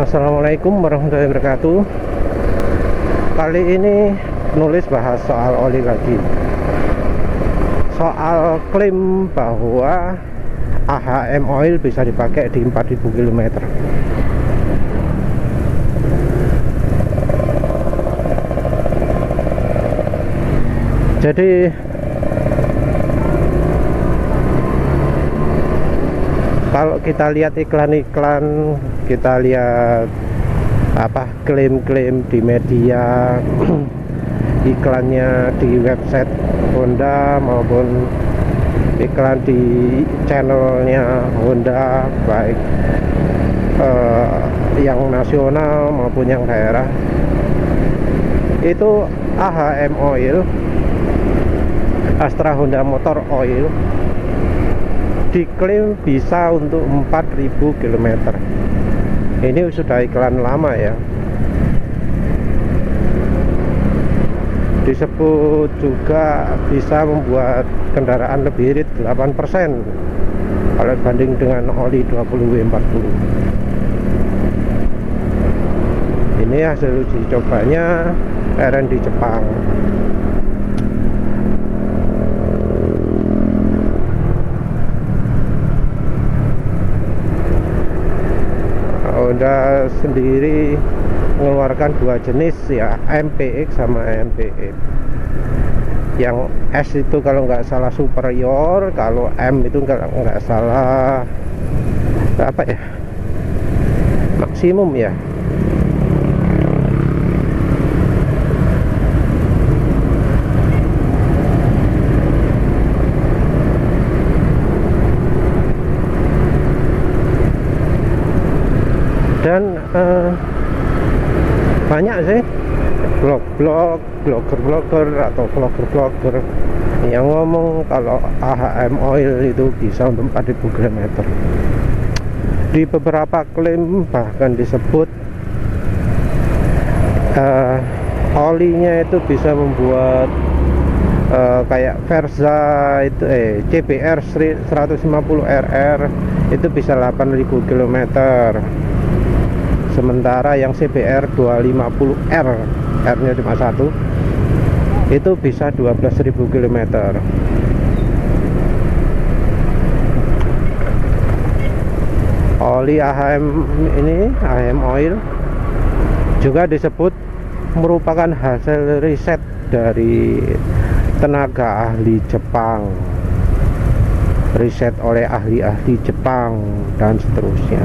Assalamualaikum warahmatullahi wabarakatuh. Kali ini nulis bahas soal oli lagi. Soal klaim bahwa AHM Oil bisa dipakai di 4000 km. Jadi kalau kita lihat iklan-iklan, kita lihat klaim-klaim di media, iklannya di website Honda maupun iklan di channelnya Honda, baik yang nasional maupun yang daerah, itu AHM Oil, Astra Honda Motor Oil, diklaim bisa untuk 4000 km. Ini sudah iklan lama ya. Disebut juga bisa membuat kendaraan lebih irit 8% kalau dibanding dengan oli 20W40. Ini hasil uji cobanya R&D Jepang. Honda sendiri mengeluarkan dua jenis ya, MPX sama MPX. Yang S itu kalau nggak salah superior, kalau M itu kalau nggak salah maksimum ya. Dan banyak sih blogger atau vlogger yang ngomong kalau AHM Oil itu bisa untuk 4000 km. Di beberapa klaim bahkan disebut olinya itu bisa membuat kayak Versa itu CBR 150RR itu bisa 8000 km. Sementara yang CBR 250R, R-nya 51, itu bisa 12.000 km. Oli AHM ini, AHM Oil, juga disebut merupakan hasil riset dari tenaga ahli Jepang, riset oleh ahli-ahli Jepang dan seterusnya.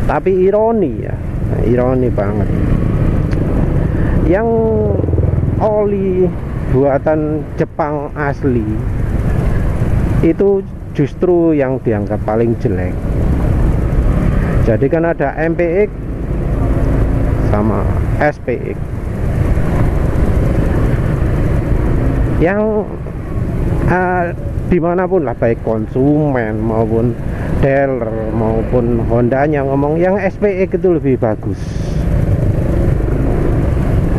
Tapi ironi ya, ironi banget, yang oli buatan Jepang asli itu justru yang dianggap paling jelek. Jadi kan ada MPX sama SPX yang dimanapun lah, baik konsumen maupun dealer maupun Hondanya ngomong yang SPX itu lebih bagus.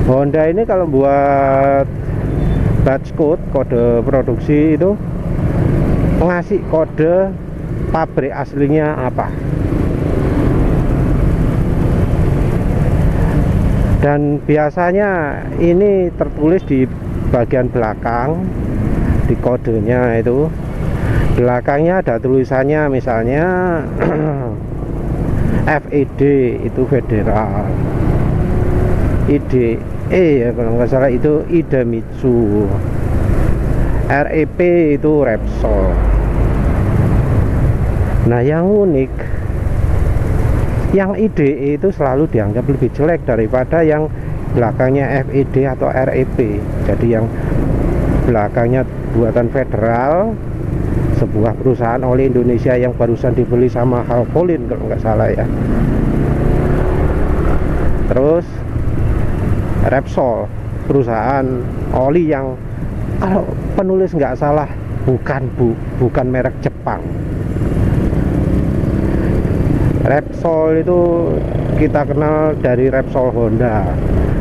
Honda ini kalau buat batch code, kode produksi itu ngasih kode pabrik aslinya apa, dan biasanya ini tertulis di bagian belakang di kodenya itu. Belakangnya ada tulisannya, misalnya FED itu Federal, IDE ya kalau nggak salah itu Idemitsu, REP itu Repsol. Nah yang unik, yang IDE itu selalu dianggap lebih jelek daripada yang belakangnya FED atau REP. Jadi yang belakangnya buatan Federal, sebuah perusahaan oli Indonesia yang barusan dibeli sama Halpolin kalau nggak salah ya. Terus Repsol, perusahaan oli yang kalau penulis nggak salah bukan merek Jepang. Repsol itu kita kenal dari Repsol Honda,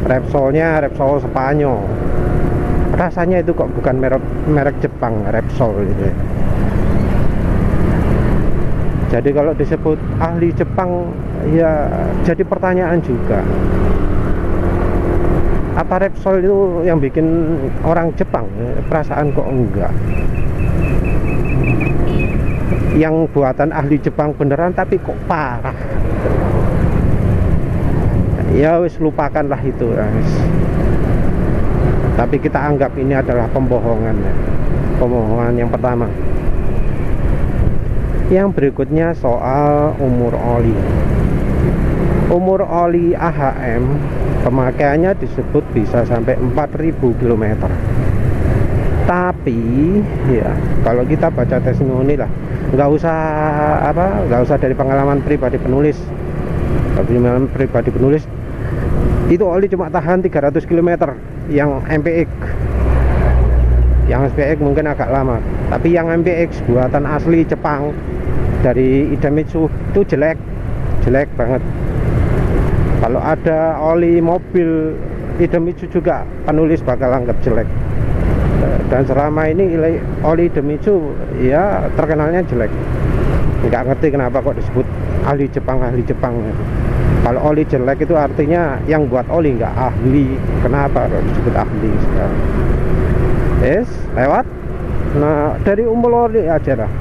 Repsolnya Repsol Spanyol. Rasanya itu kok bukan merek Jepang, Repsol gitu. Jadi kalau disebut ahli Jepang, ya jadi pertanyaan juga, apa Repsol itu yang bikin orang Jepang? Perasaan kok enggak. Yang buatan ahli Jepang beneran tapi kok parah. Ya wis, lupakanlah itu guys. Tapi kita anggap ini adalah pembohongan ya. Pembohongan yang pertama. Yang berikutnya soal umur oli. Umur oli AHM pemakaiannya disebut bisa sampai 4000 km. Tapi ya kalau kita baca testimoni lah, nggak usah dari pengalaman pribadi penulis. Pengalaman pribadi penulis itu oli cuma tahan 300 km yang MPX. Yang MPX mungkin agak lama, tapi yang MPX buatan asli Jepang dari Idemitsu itu jelek banget. Kalau ada oli mobil Idemitsu juga penulis bakal anggap jelek. Dan selama ini oli Idemitsu ya terkenalnya jelek. Nggak ngerti kenapa kok disebut ahli Jepang. Kalau oli jelek itu artinya yang buat oli nggak ahli. Kenapa kok disebut ahli sekarang? Yes, lewat. Nah, dari umur oli aja lah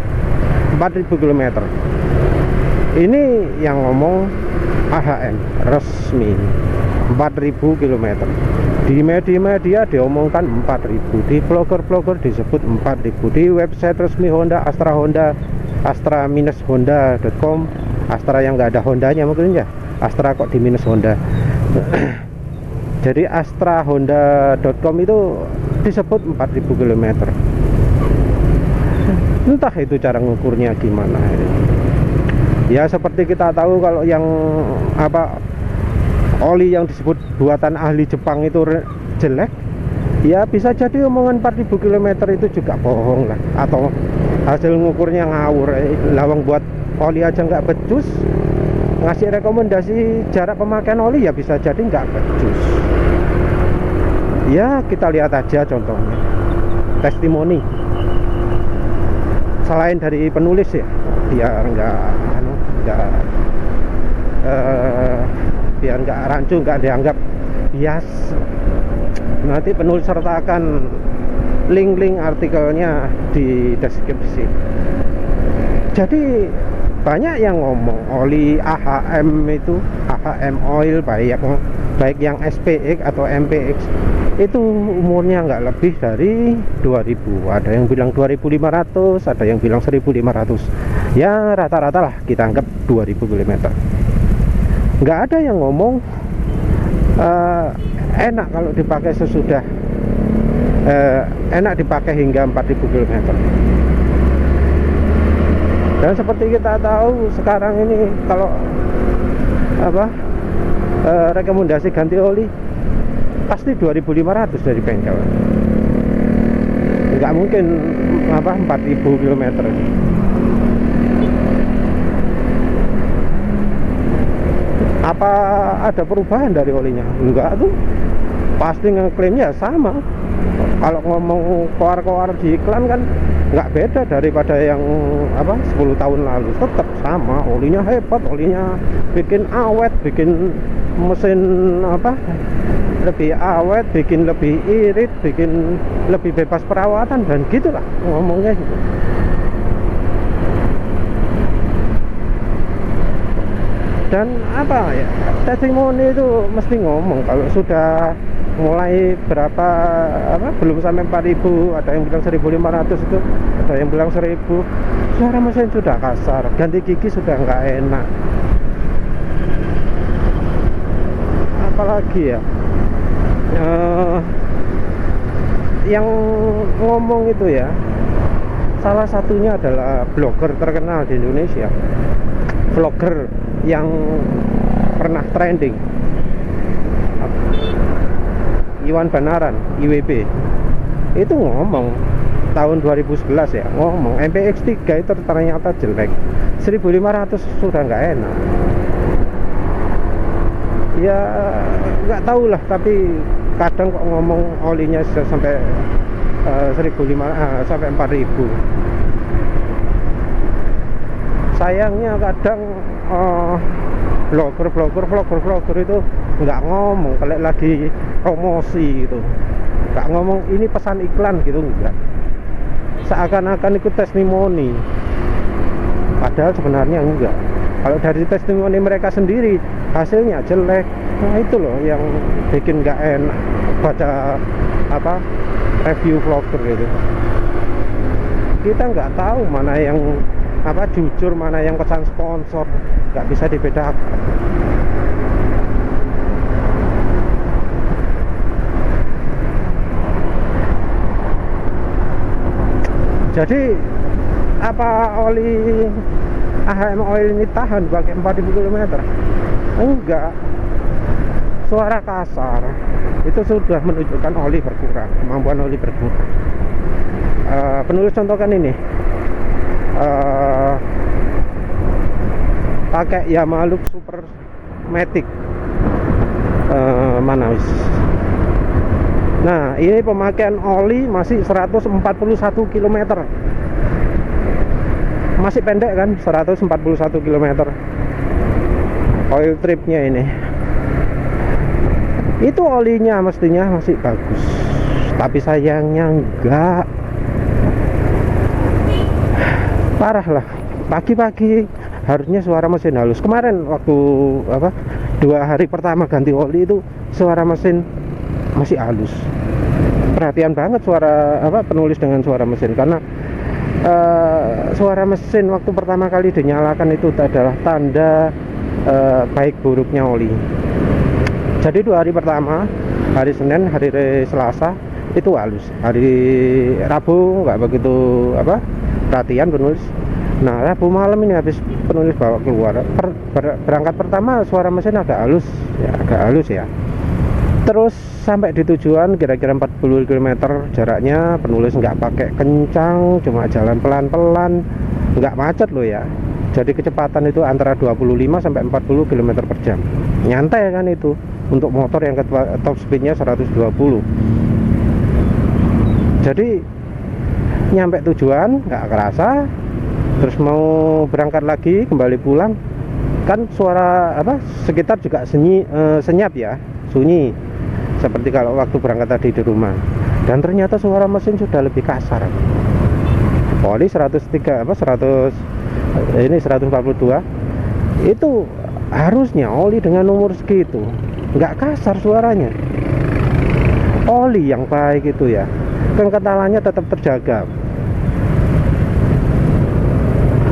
4000 km. Ini yang ngomong AHM resmi 4000 km. Di media diomongkan 4000, di blogger disebut 4000, di website resmi Honda, astra-honda.com, Astra yang nggak ada Hondanya mungkin ya, Astra kok di minus Honda. Jadi astrahonda.com itu disebut 4000 km. Entah itu cara ngukurnya gimana. Ya seperti kita tahu kalau yang oli yang disebut buatan ahli Jepang itu jelek, ya bisa jadi omongan 4000 km itu juga bohong lah, atau hasil ngukurnya ngawur. Lawang buat oli aja nggak becus, ngasih rekomendasi jarak pemakaian oli ya bisa jadi nggak becus. Ya kita lihat aja contohnya testimoni selain dari penulis ya, biar nggak rancu, nggak dianggap bias. Nanti penulis sertakan link artikelnya di deskripsi. Jadi banyak yang ngomong oli AHM itu, AHM oil baik yang SPX atau MPX itu umurnya nggak lebih dari 2000. Ada yang bilang 2500, ada yang bilang 1500. Ya rata-rata lah kita anggap 2000 km. Nggak ada yang ngomong enak kalau dipakai sesudah enak dipakai hingga 4000 km. Dan seperti kita tahu sekarang ini kalau rekomendasi ganti oli pasti 2500 dari bengkel. Nggak mungkin 4000 km. Apa ada perubahan dari olinya? Enggak tuh. Pasti ngeklaimnya sama. Kalau ngomong koar-koar di iklan kan nggak beda daripada yang 10 tahun lalu, tetap sama. Olinya hebat, olinya bikin awet, bikin mesin lebih awet, bikin lebih irit, bikin lebih bebas perawatan, dan gitulah ngomongnya gitu. Dan testimoni itu mesti ngomong kalau sudah mulai berapa belum sampai 4000, ada yang bilang 1500 itu, ada yang bilang 1000, suara mesin sudah kasar, ganti gigi sudah nggak enak. Apalagi ya yang ngomong itu ya, salah satunya adalah blogger terkenal di Indonesia, vlogger yang pernah trending, Iwan Banaran, IWB, itu ngomong tahun 2011 ya, ngomong MPX3 itu ternyata jelek, 1500 sudah nggak enak. Ya nggak tahu lah, tapi kadang kok ngomong olinya sampai 1500 sampai 4000. sayangnya kadang vlogger itu nggak ngomong kalau lagi promosi gitu, nggak ngomong ini pesan iklan gitu, enggak, seakan-akan ikut testimoni, padahal sebenarnya enggak. Kalau dari testimoni mereka sendiri hasilnya jelek, nah itu loh yang bikin nggak enak baca apa review vlogger gitu. Kita nggak tahu mana yang apa jujur, mana yang pesan sponsor, nggak bisa dibedakan. Jadi apa oli AHM Oil ini tahan pakai 4000 km? Enggak. Suara kasar itu sudah menunjukkan oli berkurang, kemampuan oli berkurang. Penulis contohkan ini, pakai Yamaha Look Super Matic, mana wis. Nah, ini pemakaian oli masih 141 km. Masih pendek kan, 141 km. Oil tripnya ini. Itu olinya mestinya masih bagus. Tapi sayangnya enggak. Parah lah. Pagi-pagi harusnya suara mesin halus. Kemarin waktu apa? 2 hari pertama ganti oli itu suara mesin masih halus. Perhatian banget suara apa penulis dengan suara mesin, karena suara mesin waktu pertama kali dinyalakan itu adalah tanda baik buruknya oli. Jadi 2 hari pertama, hari Senin, hari Selasa itu halus. Hari Rabu nggak begitu apa perhatian penulis. Nah, Rabu malam ini habis penulis bawa keluar, berangkat pertama suara mesin agak halus ya. Terus sampai di tujuan kira-kira 40 km jaraknya, penulis nggak pakai kencang, cuma jalan pelan-pelan, nggak macet loh ya. Jadi kecepatan itu antara 25 sampai 40 km per jam. Nyantai kan itu untuk motor yang top speednya 120. Jadi nyampe tujuan nggak kerasa. Terus mau berangkat lagi kembali pulang, kan suara apa sekitar juga senyap ya, sunyi seperti kalau waktu berangkat tadi di rumah. Dan ternyata suara mesin sudah lebih kasar. Oli 103 apa 100 ini 142 itu harusnya oli dengan umur segitu nggak kasar suaranya. Oli yang baik itu ya, kekentalannya tetap terjaga.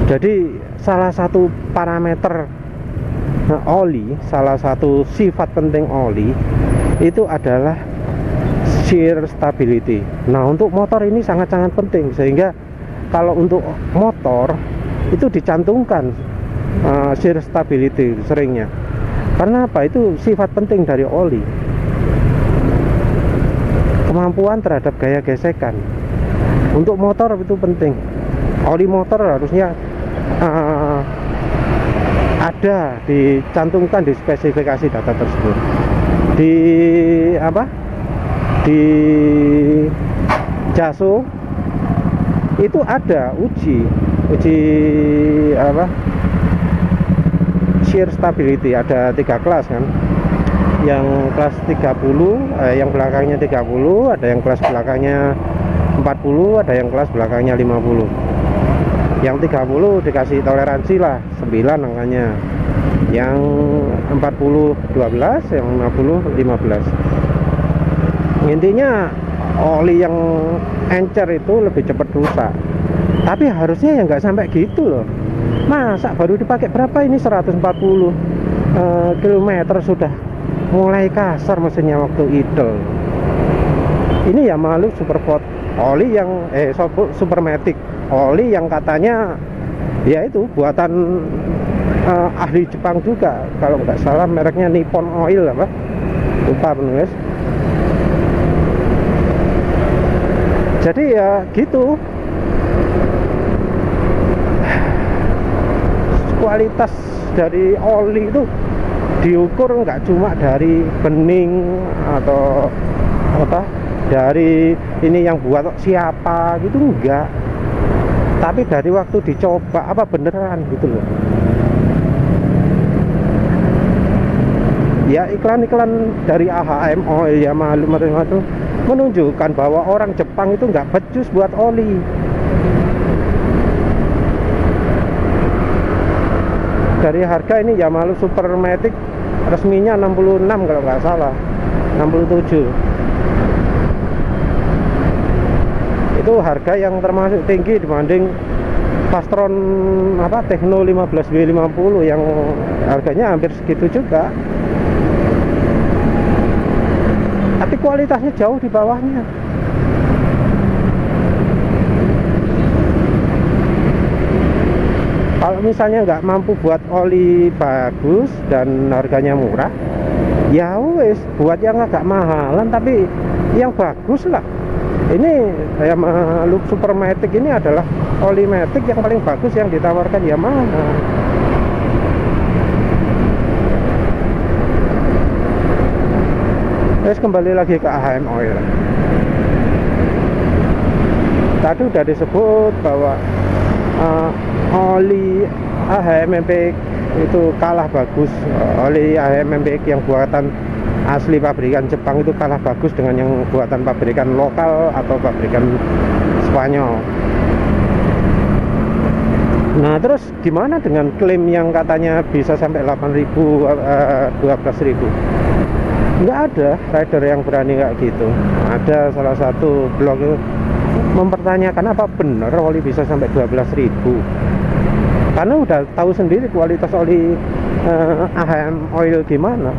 Jadi salah satu parameter oli, salah satu sifat penting oli itu adalah shear stability. Nah, untuk motor ini sangat-sangat penting, sehingga kalau untuk motor itu dicantumkan shear stability seringnya. Karena apa? Itu sifat penting dari oli. Kemampuan terhadap gaya gesekan. Untuk motor itu penting. Oli motor harusnya ada dicantumkan di spesifikasi data tersebut. Di apa? Di JASO itu ada uji apa? Shear stability, ada 3 kelas kan. Yang kelas 30, yang belakangnya 30, ada yang kelas belakangnya 40, ada yang kelas belakangnya 50. Yang 30 dikasih toleransi lah 9 angkanya. Yang 40 12, yang 50 15. Intinya oli yang encer itu lebih cepat rusak. Tapi harusnya ya nggak sampai gitu loh. Masa baru dipakai berapa ini 140 km sudah mulai kasar mesinnya waktu idle. Ini ya malu Superport oli yang Supermatic, oli yang katanya ya itu buatan ahli Jepang juga, kalau nggak salah mereknya Nippon Oil apa, lupa penulis. Jadi ya gitu, kualitas dari oli itu diukur nggak cuma dari bening atau apa dari ini yang buat siapa gitu, enggak. Tapi dari waktu dicoba apa beneran gitu loh. Ya iklan-iklan dari AHM Oil ya macam-macam itu menunjukkan bahwa orang Jepang itu nggak becus buat oli. Dari harga ini Yamaha Supermatic resminya 66 kalau nggak salah, 67. Itu harga yang termasuk tinggi dibanding Fastron Tekno 15W50 yang harganya hampir segitu juga. Tapi kualitasnya jauh di bawahnya. Kalau misalnya nggak mampu buat oli bagus dan harganya murah, ya wes buat yang agak mahalan tapi yang bagus lah. Ini Yamaha Supermatic ini adalah oli matic yang paling bagus yang ditawarkan Yamaha. Terus kembali lagi ke AHM Oil. Tadi udah disebut bahwa oli AHM MPX itu kalah bagus. Oli AHM MPX yang buatan asli pabrikan Jepang itu kalah bagus dengan yang buatan pabrikan lokal atau pabrikan Spanyol. Nah terus gimana dengan klaim yang katanya bisa sampai 8.000, 12.000? Nggak ada rider yang berani kayak gitu. Ada salah satu blog mempertanyakan apa benar oli bisa sampai 12.000, karena udah tahu sendiri kualitas oli AHM Oil gimana.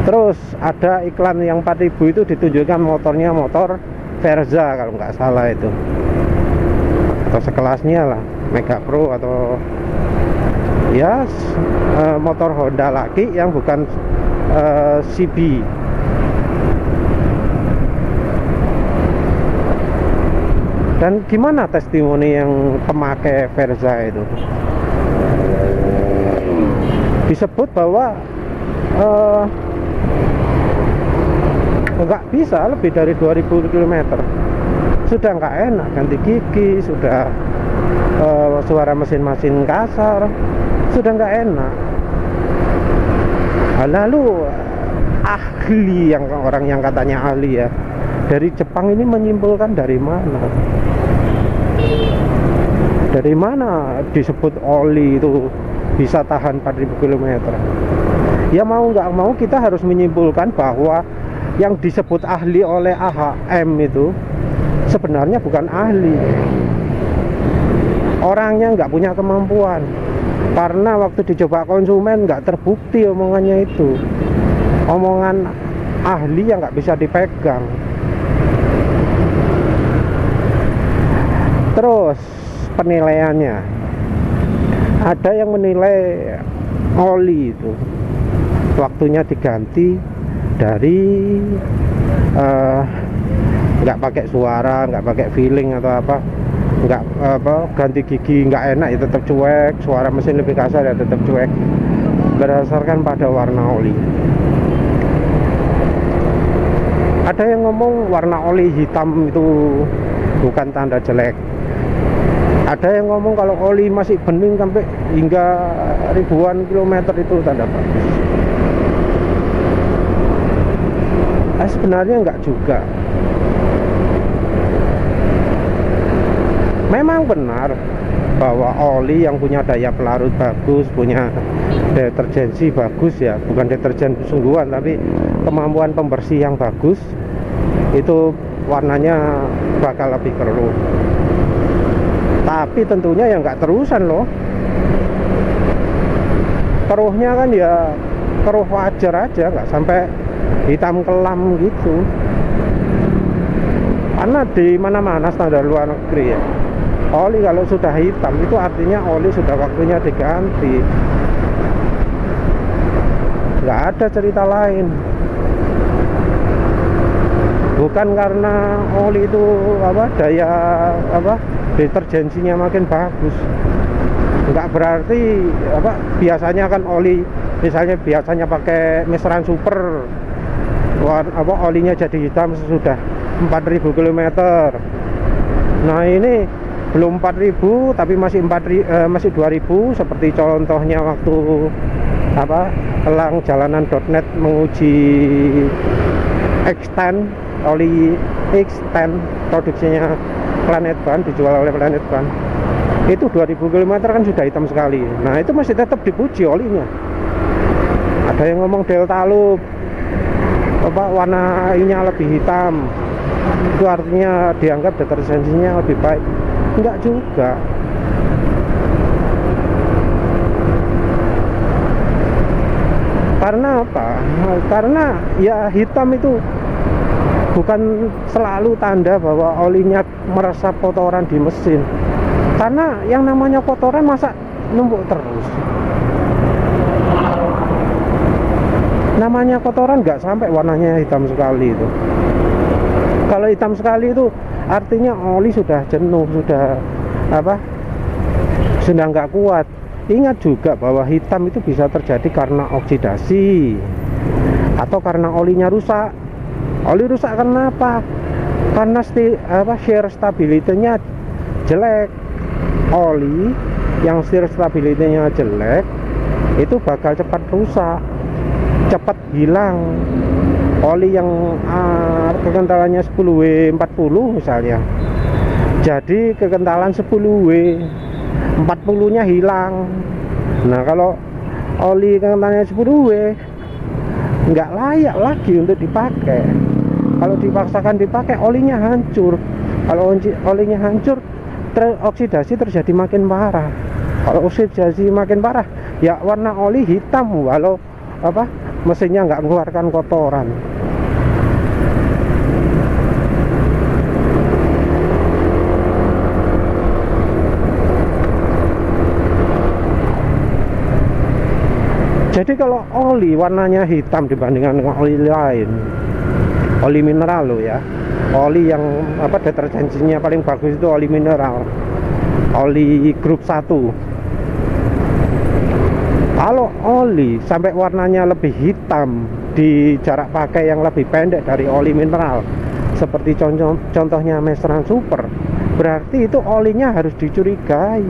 Terus ada iklan yang 4.000 itu ditunjukkan motornya motor Verza kalau nggak salah itu, atau sekelasnya lah, Mega Pro atau ya motor Honda laki yang bukan CB. Dan gimana testimoni yang pemakai Verza itu? Disebut bahwa nggak bisa lebih dari 2000 km. Sudah nggak enak, ganti gigi, sudah suara mesin-mesin kasar, sudah nggak enak. Lalu ahli, yang orang yang katanya ahli ya dari Jepang ini menyimpulkan dari mana? Dari mana disebut oli itu bisa tahan 4.000 km? Ya mau nggak mau kita harus menyimpulkan bahwa yang disebut ahli oleh AHM itu sebenarnya bukan ahli. Orangnya nggak punya kemampuan. Karena waktu dicoba konsumen nggak terbukti omongannya itu. Omongan ahli yang nggak bisa dipegang. Terus penilaiannya, ada yang menilai oli itu waktunya diganti dari nggak pakai suara, nggak pakai feeling atau apa, nggak ganti gigi nggak enak ya tetap cuek, suara mesin lebih kasar ya tetap cuek, berdasarkan pada warna oli. Ada yang ngomong warna oli hitam itu bukan tanda jelek. Ada yang ngomong kalau oli masih bening sampai hingga ribuan kilometer itu tanda bagus. Sebenarnya enggak juga. Memang benar bahwa oli yang punya daya pelarut bagus, punya deterjensi bagus ya, bukan deterjen sungguhan tapi kemampuan pembersih yang bagus, itu warnanya bakal lebih keruh. Tapi tentunya ya nggak terusan loh. Keruhnya kan ya keruh wajar aja, nggak sampai hitam kelam gitu. Karena di mana-mana standar luar negeri ya, oli kalau sudah hitam itu artinya oli sudah waktunya diganti. Nggak ada cerita lain. Bukan karena oli itu daya deterjensinya makin bagus. Nggak berarti biasanya kan oli, misalnya biasanya pakai Mistran Super, olinya jadi hitam sesudah 4.000 km. Nah ini belum 4.000 tapi masih 2.000, seperti contohnya waktu elang jalanan.net menguji X10, oli X10 produksinya Planet Ban, dijual oleh Planet Ban. Itu 2000 km kan sudah hitam sekali. Nah itu masih tetap dipuji olinya. Ada yang ngomong Delta Loop warnanya lebih hitam, itu artinya dianggap deterjensinya lebih baik. Enggak juga. Karena apa? Karena ya hitam itu bukan selalu tanda bahwa olinya meresap kotoran di mesin. Karena yang namanya kotoran masa numpuk terus. Namanya kotoran nggak sampai warnanya hitam sekali itu. Kalau hitam sekali itu artinya oli sudah jenuh, sudah sudah nggak kuat. Ingat juga bahwa hitam itu bisa terjadi karena oksidasi atau karena olinya rusak. Oli rusak karena apa? Karena shear stability-nya jelek. Oli yang shear stability-nya jelek itu bakal cepat rusak, cepat hilang. Oli yang kekentalannya 10W40 misalnya, jadi kekentalan 10W, 40-nya hilang. Nah kalau oli kekentalannya 10W nggak layak lagi untuk dipakai. Kalau dipaksakan dipakai, olinya hancur. Kalau olinya hancur, oksidasi terjadi makin parah. Kalau oksidasi makin parah, ya warna oli hitam walau mesinnya nggak mengeluarkan kotoran. Jadi kalau oli warnanya hitam dibandingkan dengan oli lain, oli mineral loh ya, oli yang deterjensinya paling bagus itu oli mineral, oli grup 1. Kalau oli sampai warnanya lebih hitam di jarak pakai yang lebih pendek dari oli mineral, seperti contohnya Mestran Super, berarti itu olinya harus dicurigai.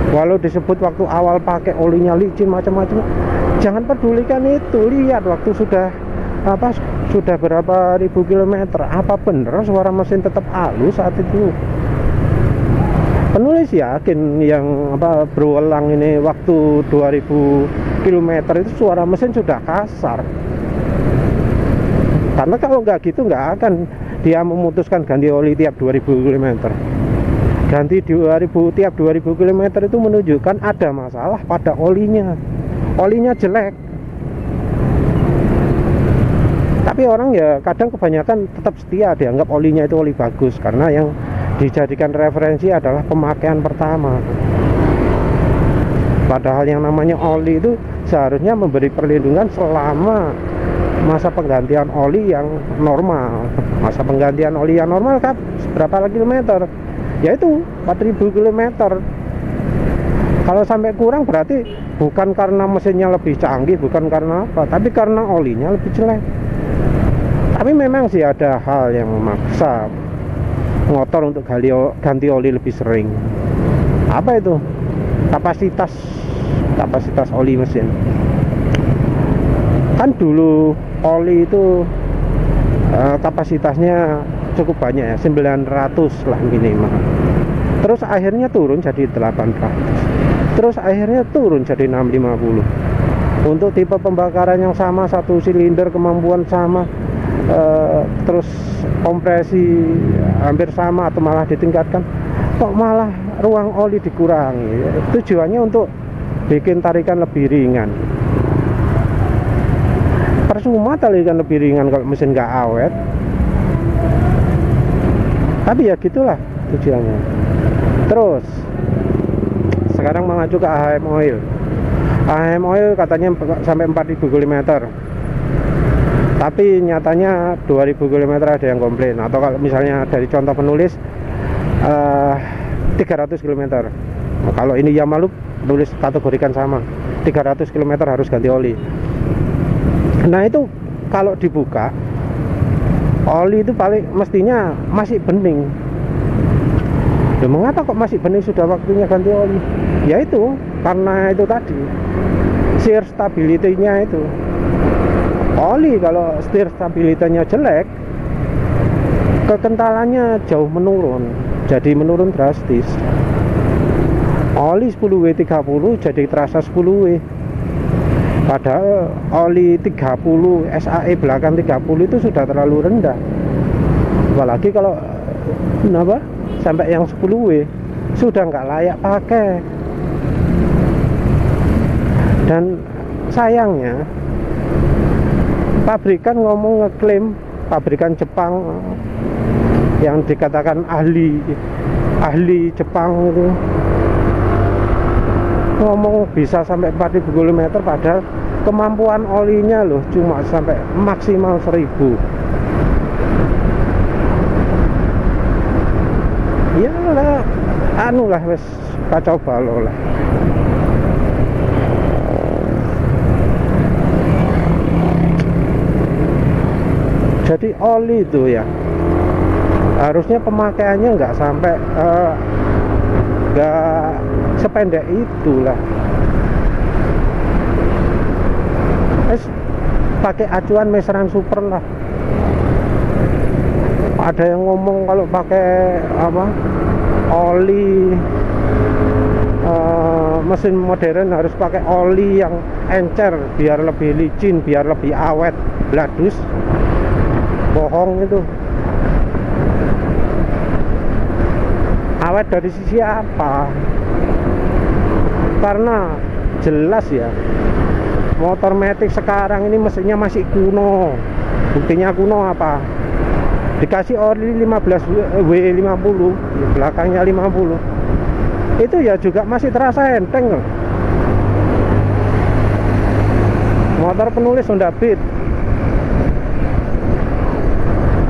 Walau disebut waktu awal pakai olinya licin macam-macam, jangan pedulikan itu. Lihat waktu sudah berapa ribu kilometer, apa bener suara mesin tetap halus saat itu? Penulis yakin yang berulang ini waktu 2000 km itu suara mesin sudah kasar. Karena kalau nggak gitu nggak akan dia memutuskan ganti oli tiap 2000 km. Ganti tiap 2000 km itu menunjukkan ada masalah pada olinya. Olinya jelek. Tapi orang ya kadang kebanyakan tetap setia, dianggap olinya itu oli bagus, karena yang dijadikan referensi adalah pemakaian pertama. Padahal yang namanya oli itu seharusnya memberi perlindungan selama masa penggantian oli yang normal. Masa penggantian oli yang normal kan berapa kilometer? Yaitu 4000 km. Kalau sampai kurang berarti bukan karena mesinnya lebih canggih, bukan karena apa, tapi karena olinya lebih jelek. Tapi memang sih ada hal yang memaksa motor untuk ganti oli lebih sering. Apa itu? Kapasitas oli mesin. Kan dulu oli itu kapasitasnya cukup banyak ya, 900 lah minimal. Terus akhirnya turun jadi 800. Terus akhirnya turun jadi 650. Untuk tipe pembakaran yang sama, satu silinder kemampuan sama, terus kompresi hampir sama atau malah ditingkatkan, kok malah ruang oli dikurangi. Tujuannya untuk bikin tarikan lebih ringan. Percuma tarikan lebih ringan kalau mesin nggak awet. Tapi ya gitulah tujuannya. Terus sekarang mengacu ke AHM Oil. AHM Oil katanya sampai 4000 km. Tapi nyatanya 2000 km ada yang komplain. Atau kalau misalnya dari contoh penulis 300 km. Nah, kalau ini Yamaha tulis kategorikan sama, 300 km harus ganti oli. Nah itu kalau dibuka, oli itu paling mestinya masih bening. Loh, mengapa kok masih bening sudah waktunya ganti oli? Ya itu, karena itu tadi shear stability-nya itu. Oli kalau shear stability-nya jelek, kekentalannya jauh menurun, jadi menurun drastis. Oli 10W30 jadi terasa 10W. Padahal oli 30 SAE belakang 30 itu sudah terlalu rendah. Apalagi kalau sampai yang 10W sudah nggak layak pakai. Dan sayangnya pabrikan ngeklaim, pabrikan Jepang yang dikatakan ahli Jepang itu ngomong bisa sampai 4000 km, padahal kemampuan olinya loh cuma sampai maksimal 1000. Ya lah, anu lah wes kacau balau lah. Jadi oli itu ya harusnya pemakaiannya nggak sampai nggak sependek itulah. Pakai acuan meseran super lah. Ada yang ngomong kalau pakai oli mesin modern harus pakai oli yang encer biar lebih licin, biar lebih awet. Bladus, bohong itu. Awet dari sisi apa? Karena jelas ya, motor matic sekarang ini mesinnya masih kuno. Buktinya kuno apa? Dikasih oli 15W50, belakangnya 50, itu ya juga masih terasa enteng loh. Motor penulis Honda Beat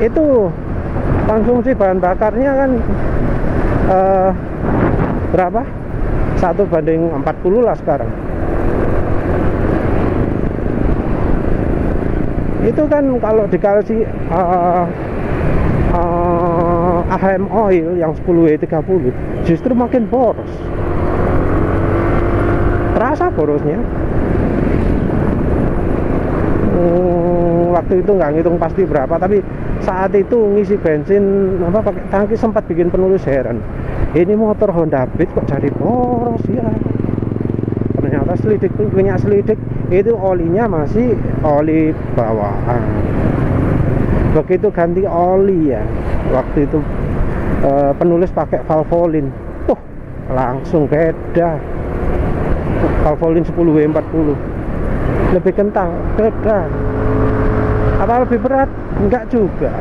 itu konsumsi bahan bakarnya kan berapa? 1:40 lah sekarang. Itu kan kalau dikasih AHM oil yang 10W30 justru makin boros. Terasa borosnya. Waktu itu nggak ngitung pasti berapa, tapi saat itu ngisi bensin pakai tangki sempat bikin penulis heran. Ini motor Honda Beat kok jadi boros ya. Ternyata punya selidik itu olinya masih oli bawaan. Begitu ganti oli ya, waktu itu penulis pakai Valvoline, langsung beda. Valvoline 10W40 lebih kental, beda. Apa lebih berat? Enggak juga.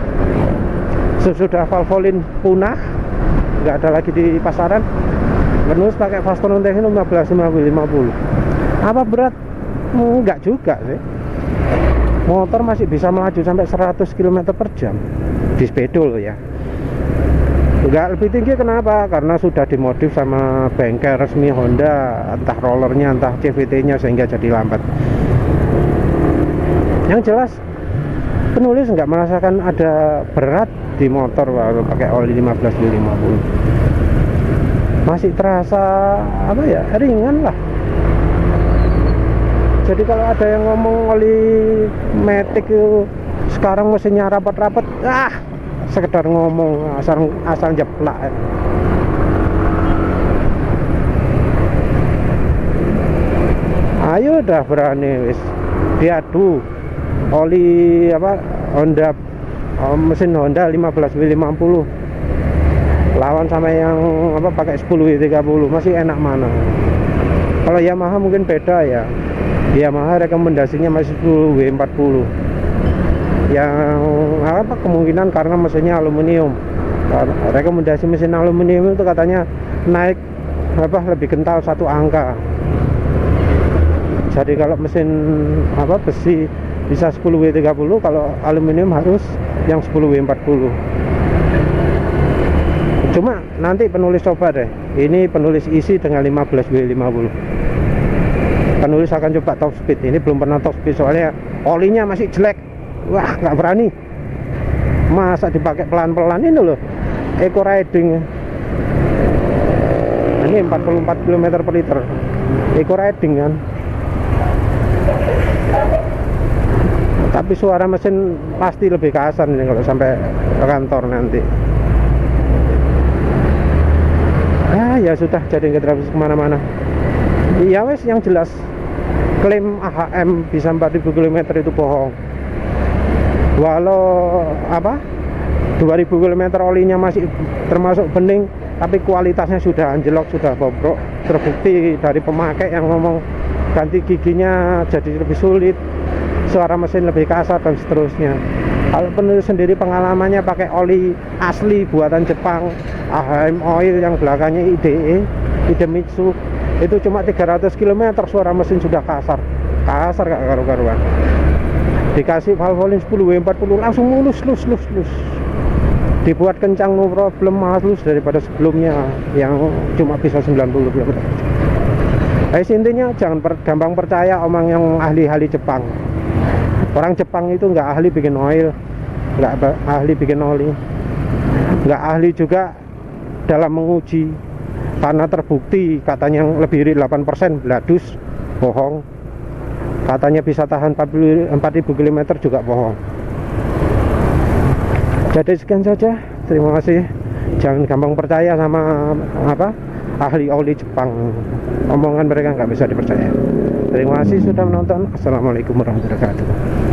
Sesudah Valvoline punah, nggak ada lagi di pasaran, penulis pakai Fastonon Techno 15W50. Apa berat? Enggak juga sih. Motor masih bisa melaju sampai 100 km/jam di spedol ya. Enggak lebih tinggi, kenapa? Karena sudah dimodif sama bengkel resmi Honda, entah rollernya, entah CVT-nya, sehingga jadi lambat. Yang jelas penulis nggak merasakan ada berat di motor baru pakai oli 15W50. Masih terasa ringan lah. Jadi kalau ada yang ngomong oli matic itu sekarang mesinnya rapat-rapat, sekedar ngomong, asal jeplak. Ayo dah berani wis diadu oli Honda, mesin Honda 15W50 lawan sama yang pakai 10W30, masih enak mana? Kalau Yamaha mungkin beda ya. Yamaha rekomendasinya masih 10W40. Yang kemungkinan karena mesinnya aluminium. Rekomendasi mesin aluminium itu katanya naik lebih kental 1 angka. Jadi kalau mesin besi bisa 10W30, kalau aluminium harus yang 10W40. Cuma nanti penulis coba deh, ini penulis isi dengan 15W50. Penulis akan coba top speed. Ini belum pernah top speed soalnya olinya masih jelek. Wah, nggak berani. Masa dipakai pelan-pelan ini loh, eco riding. ini 44 km per liter. Eco riding kan. Tapi suara mesin pasti lebih kasar nih kalau sampai ke kantor nanti. Ya sudah, jadi nggak terus kemana-mana. Iya wes, yang jelas klaim AHM bisa 4000 km itu bohong. Walau 2000 km olinya masih termasuk bening, tapi kualitasnya sudah anjlok, sudah bobrok. Terbukti dari pemakai yang ngomong ganti giginya jadi lebih sulit, suara mesin lebih kasar dan seterusnya. Kalau penulis sendiri pengalamannya pakai oli asli buatan Jepang, AHM Oil yang belakangnya Idemitsu, itu cuma 300 km suara mesin sudah kasar gak karu-karuan. Dikasih valve 10W40 langsung mulus. Dibuat kencang no problem, halus daripada sebelumnya yang cuma bisa 90 km. Intinya jangan gampang percaya omong yang ahli-ahli Jepang. Orang Jepang itu nggak ahli bikin oil, nggak ahli bikin oli, nggak ahli juga dalam menguji. Karena terbukti katanya yang lebih dari 8% bladus, bohong. Katanya bisa tahan 4000 km juga bohong. Jadi sekian saja, terima kasih. Jangan gampang percaya sama ahli oli Jepang. Omongan mereka nggak bisa dipercaya. Terima kasih sudah menonton. Assalamualaikum warahmatullahi wabarakatuh.